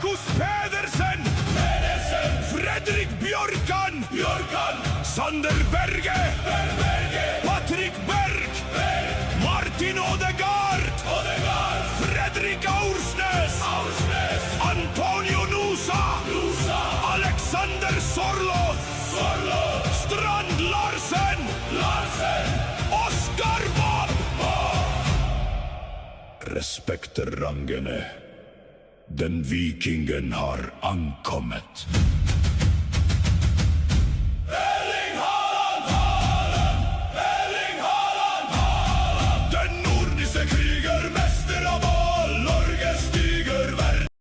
Markus Pedersen, Fredrik Björkan, Sander Berge, Patrik Berg, Martin Odegaard, Fredrik Aursnes, Antonio Nusa, Alexander Sorloth, Strand Larsen, Oskar Bob. Respekter rangene. Den vikingen har ankommet.